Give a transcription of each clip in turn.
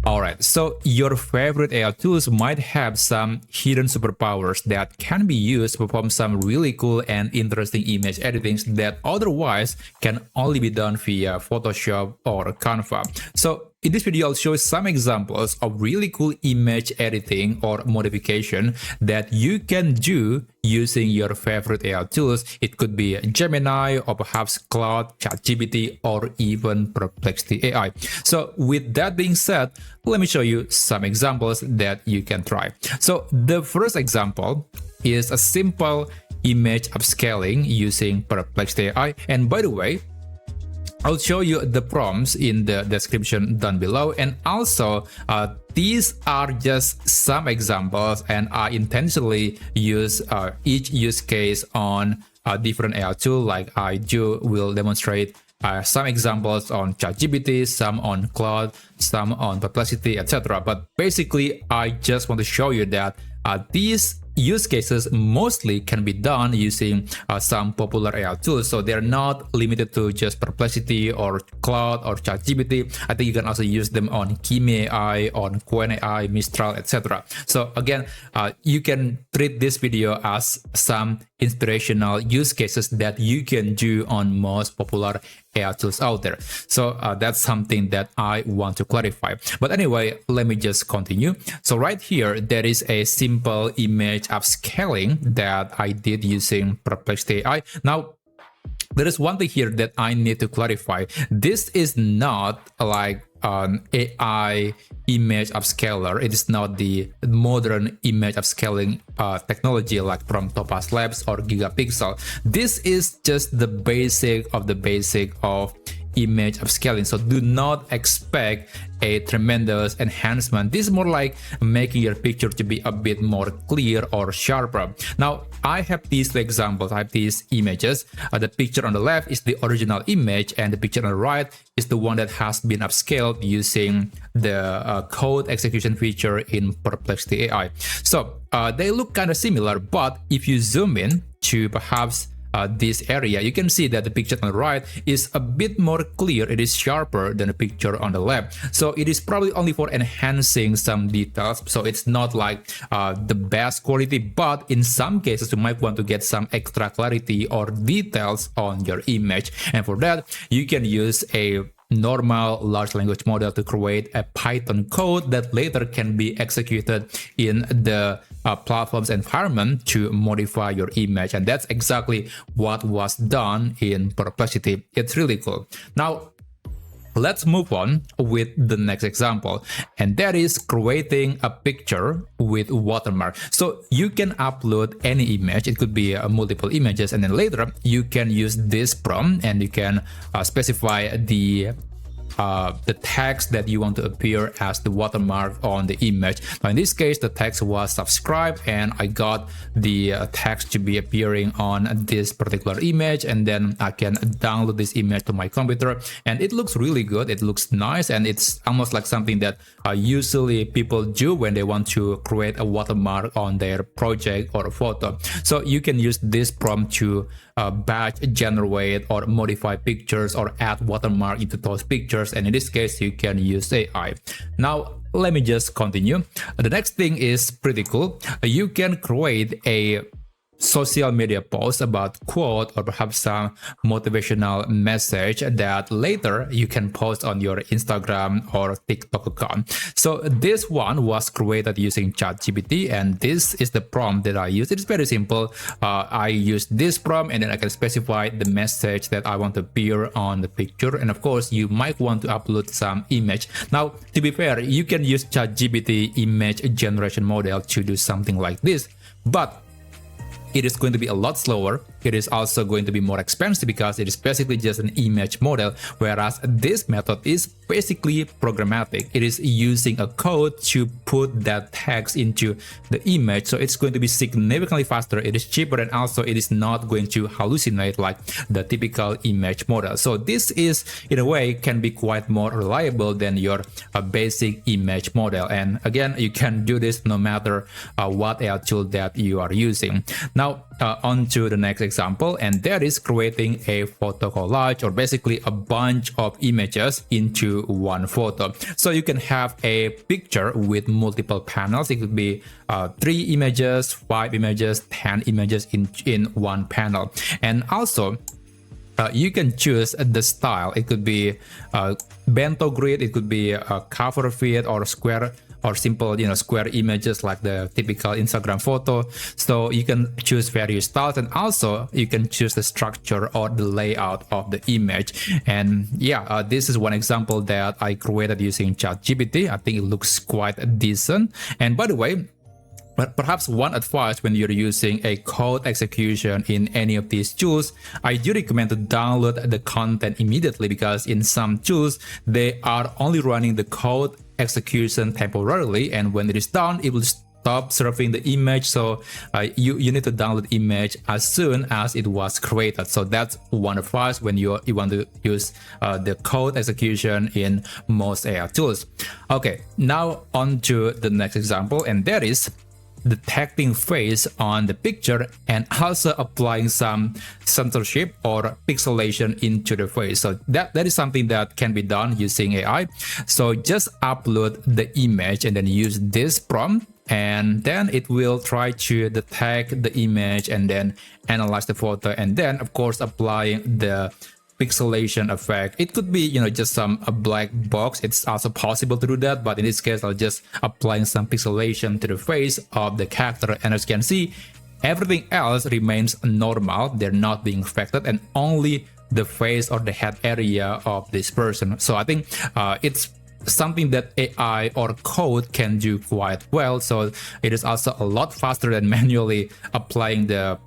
Alright, so your favorite AI tools might have some hidden superpowers that can be used to perform some really cool and interesting image editings that otherwise can only be done via Photoshop or Canva. So in this video, I'll show some examples of really cool image editing or modification that you can do using your favorite AI tools. It could be Gemini or perhaps Claude, ChatGPT, or even Perplexity AI. So with that being said, let me show you some examples that you can try. So the first example is a simple image upscaling using Perplexity AI. And by the way, I'll show you the prompts in the description down below, and also these are just some examples, and I intentionally use each use case on a different AI tool. Like I will demonstrate some examples on ChatGPT, some on Claude, some on Perplexity, etc. But basically, I just want to show you that these use cases mostly can be done using some popular AI tools. So they're not limited to just Perplexity or Claude or ChatGPT. I think you can also use them on Kimi AI, on Qwen AI, Mistral, etc. So again, you can treat this video as some inspirational use cases that you can do on most popular AI tools out there. So that's something that I want to clarify. But anyway, let me just continue. So right here, there is a simple image upscaling that I did using Perplexity AI. Now, there is one thing here that I need to clarify. This is not like an AI image upscaler. It is not the modern image upscaling technology like from Topaz Labs or Gigapixel. This is just the basic of image upscaling. So do not expect a tremendous enhancement. This is more like making your picture to be a bit more clear or sharper. Now, I have these two examples. I have these images. The picture on the left is the original image, and the picture on the right is the one that has been upscaled using the code execution feature in Perplexity AI. So they look kind of similar, but if you zoom in to perhaps this area, you can see that the picture on the right is a bit more clear. It is sharper than the picture on the left. So it is probably only for enhancing some details. So it's not like the best quality, but in some cases you might want to get some extra clarity or details on your image. And for that, you can use a normal large language model to create a Python code that later can be executed in the platform's environment to modify your image. And that's exactly what was done in Perplexity. It's really cool. Now, let's move on with the next example, and that is creating a picture with watermark. So you can upload any image. It could be multiple images, and then later you can use this prompt and you can specify the text that you want to appear as the watermark on the image. Now in this case, the text was subscribe, and I got the text to be appearing on this particular image, and then I can download this image to my computer, and it looks really good. It looks nice, and it's almost like something that usually people do when they want to create a watermark on their project or a photo. So you can use this prompt to batch generate or modify pictures or add watermark into those pictures, and in this case you can use AI. Now let me just continue. The next thing is pretty cool. You can create a social media post about quote or perhaps some motivational message that later you can post on your Instagram or TikTok account. So this one was created using ChatGPT, and this is the prompt that I use. It's very simple. I use this prompt, and then I can specify the message that I want to appear on the picture. And of course, you might want to upload some image. Now, to be fair, you can use ChatGPT image generation model to do something like this, but it is going to be a lot slower. It is also going to be more expensive because it is basically just an image model, whereas this method is basically programmatic. It is using a code to put that text into the image, so it's going to be significantly faster. It is cheaper, and also it is not going to hallucinate like the typical image model. So this is, in a way, can be quite more reliable than your basic image model. And again, you can do this no matter what AI tool that you are using. Now, on to the next example, and that is creating a photo collage, or basically a bunch of images into one photo. So you can have a picture with multiple panels. It could be 3 images, 5 images, 10 images in one panel. And also you can choose the style. It could be bento grid, it could be a cover fit, or square, or simple, square images like the typical Instagram photo. So you can choose various styles, and also you can choose the structure or the layout of the image. And yeah, this is one example that I created using ChatGPT. I think it looks quite decent. And by the way, but perhaps one advice when you're using a code execution in any of these tools, I do recommend to download the content immediately, because in some tools, they are only running the code execution temporarily, and when it is done, it will stop serving the image. So you need to download image as soon as it was created. So that's one advice when you want to use the code execution in most AI tools. Okay, now on to the next example, and that is detecting face on the picture and also applying some censorship or pixelation into the face. So that is something that can be done using AI. So just upload the image and then use this prompt, and then it will try to detect the image and then analyze the photo, and then of course applying the pixelation effect. It could be, just a black box. It's also possible to do that, but in this case, I'll just applying some pixelation to the face of the character. And as you can see, everything else remains normal. They're not being affected, and only the face or the head area of this person. So I think it's something that AI or code can do quite well. So it is also a lot faster than manually applying the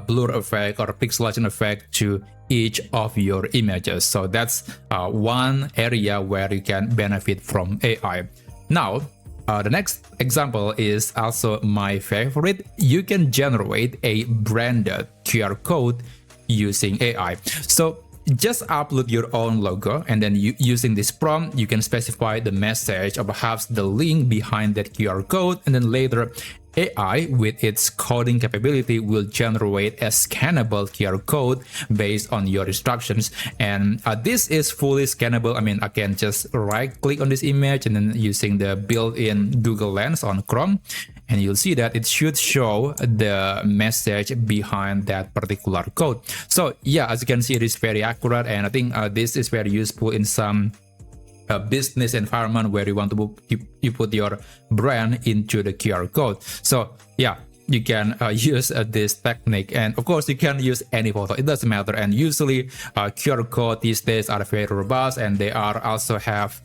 blur effect or pixelation effect to each of your images. So that's one area where you can benefit from AI. Now, the next example is also my favorite. You can generate a branded QR code using AI. So just upload your own logo, and then using this prompt, you can specify the message or perhaps the link behind that QR code, and then later AI, with its coding capability, will generate a scannable QR code based on your instructions. And this is fully scannable. I mean, I can just right click on this image and then using the built-in Google Lens on Chrome, and you'll see that it should show the message behind that particular code. So yeah, as you can see, it is very accurate, and I think this is very useful in some business environment where you want to you put your brand into the QR code. So yeah, you can use this technique, and of course you can use any photo, it doesn't matter. And usually QR code these days are very robust, and they are also have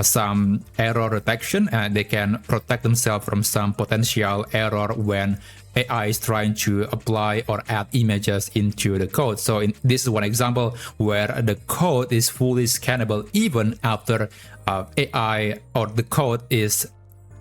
some error detection, and they can protect themselves from some potential error when AI is trying to apply or add images into the code. So this is one example where the code is fully scannable even after AI or the code is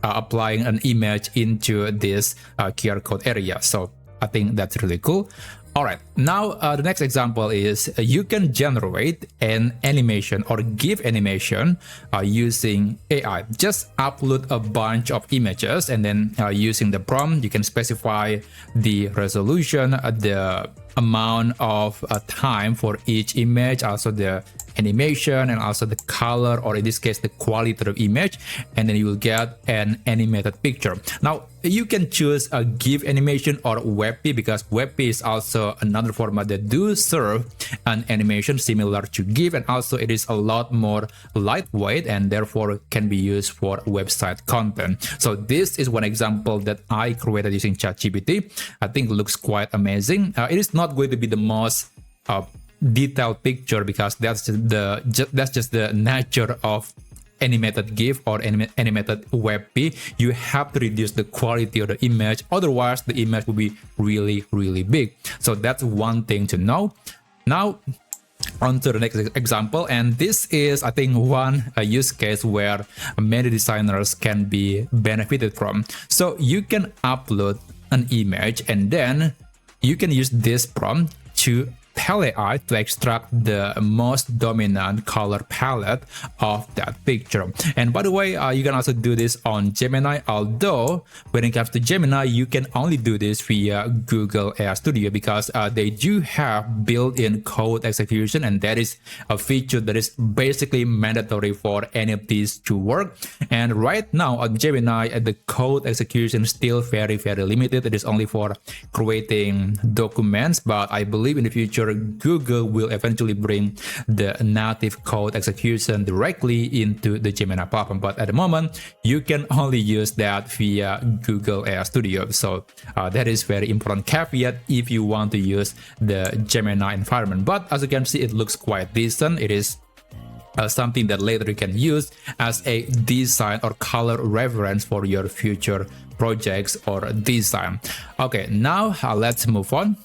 applying an image into this QR code area. So I think that's really cool. All right, now the next example is you can generate an animation or GIF animation using AI. Just upload a bunch of images, and then using the prompt, you can specify the resolution, the amount of time for each image, also the animation, and also the color, or in this case the quality of image, and then you will get an animated picture. Now you can choose a GIF animation or WebP, because WebP is also another format that do serve an animation similar to GIF, and also it is a lot more lightweight and therefore can be used for website content. So this is one example that I created using ChatGPT. I think it looks quite amazing. It is not going to be the most detailed picture, because that's just the nature of animated GIF or animated WebP. You have to reduce the quality of the image, otherwise the image will be really big. So that's one thing to know. Now on to the next example, and this is, I think, one use case where many designers can be benefited from. So you can upload an image, and then you can use this prompt to tell AI to extract the most dominant color palette of that picture. And by the way, you can also do this on Gemini, although when it comes to Gemini, you can only do this via Google AI Studio because they do have built-in code execution, and that is a feature that is basically mandatory for any of these to work. And right now on Gemini, the code execution is still very limited. It is only for creating documents, but I believe in the future Google will eventually bring the native code execution directly into the Gemini platform. But at the moment, you can only use that via Google AI Studio. So that is very important caveat if you want to use the Gemini environment. But as you can see, it looks quite decent. It is something that later you can use as a design or color reference for your future projects or design. Okay, now let's move on.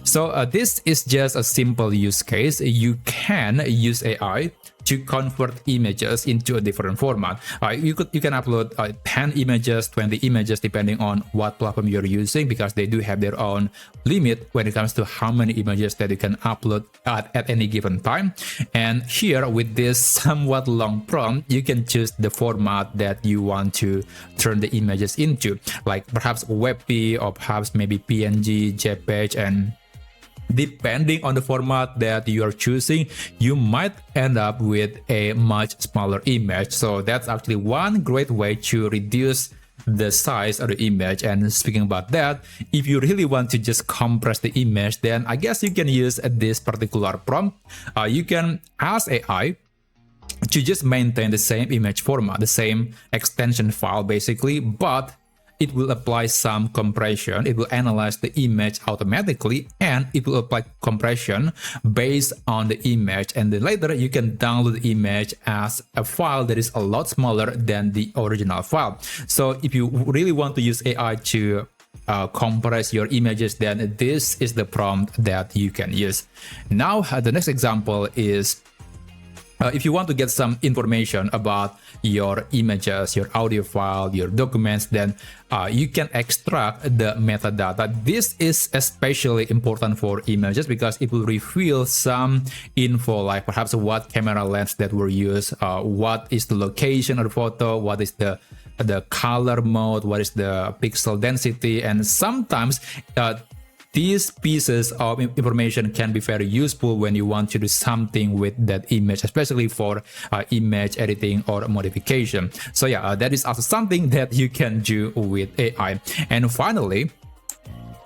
So this is just a simple use case. You can use AI to convert images into a different format. You can upload 10 images, 20 images, depending on what platform you're using, because they do have their own limit when it comes to how many images that you can upload at any given time. And here with this somewhat long prompt, you can choose the format that you want to turn the images into, like perhaps WebP or perhaps maybe PNG, JPEG, and depending on the format that you are choosing, you might end up with a much smaller image. So that's actually one great way to reduce the size of the image. And speaking about that, if you really want to just compress the image, then I guess you can use this particular prompt. You can ask AI to just maintain the same image format, the same extension file basically, but it will apply some compression. It will analyze the image automatically, and it will apply compression based on the image. And then later you can download the image as a file that is a lot smaller than the original file. So if you really want to use AI to compress your images, then this is the prompt that you can use. Now, the next example is if you want to get some information about your images, your audio file, your documents, then you can extract the metadata. This is especially important for images because it will reveal some info, like perhaps what camera lens that were used, what is the location of the photo, what is the color mode, what is the pixel density, and sometimes these pieces of information can be very useful when you want to do something with that image, especially for image editing or modification. So yeah, that is also something that you can do with AI. And finally,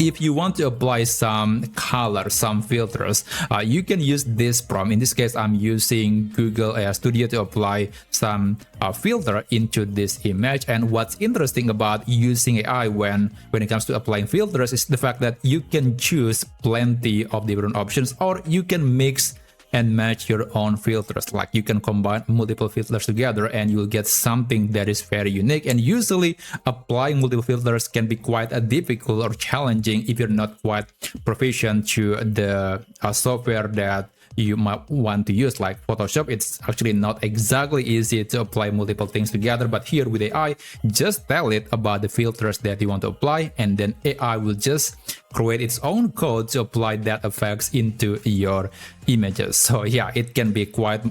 if you want to apply some color, some filters, you can use this prompt. In this case, I'm using Google AI Studio to apply some filter into this image. And what's interesting about using AI when it comes to applying filters is the fact that you can choose plenty of different options, or you can mix and match your own filters. Like you can combine multiple filters together and you'll get something that is very unique. And usually applying multiple filters can be quite difficult or challenging if you're not quite proficient to the software that you might want to use, like Photoshop. It's actually not exactly easy to apply multiple things together, but here with AI, just tell it about the filters that you want to apply, and then AI will just create its own code to apply that effects into your images. So yeah, it can be quite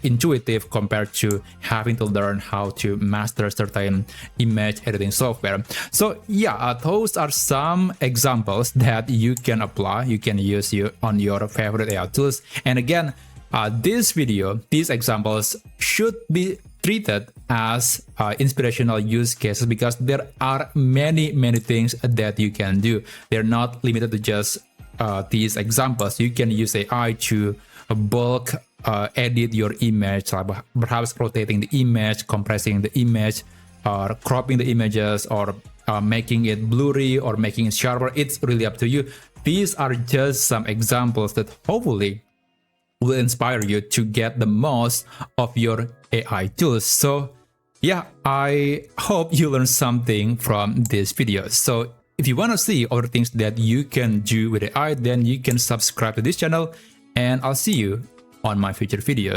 intuitive compared to having to learn how to master certain image editing software. So yeah, those are some examples that you can apply, you can use on your favorite AI tools. And again, this video, these examples should be treated as inspirational use cases because there are many things that you can do. They're not limited to just these examples. You can use AI to bulk edit your image, like perhaps rotating the image, compressing the image, or cropping the images, or making it blurry or making it sharper. It's really up to you. These are just some examples that hopefully will inspire you to get the most of your AI tools. So yeah, I hope you learned something from this video. So if you want to see other things that you can do with AI, then you can subscribe to this channel, and I'll see you on my future videos.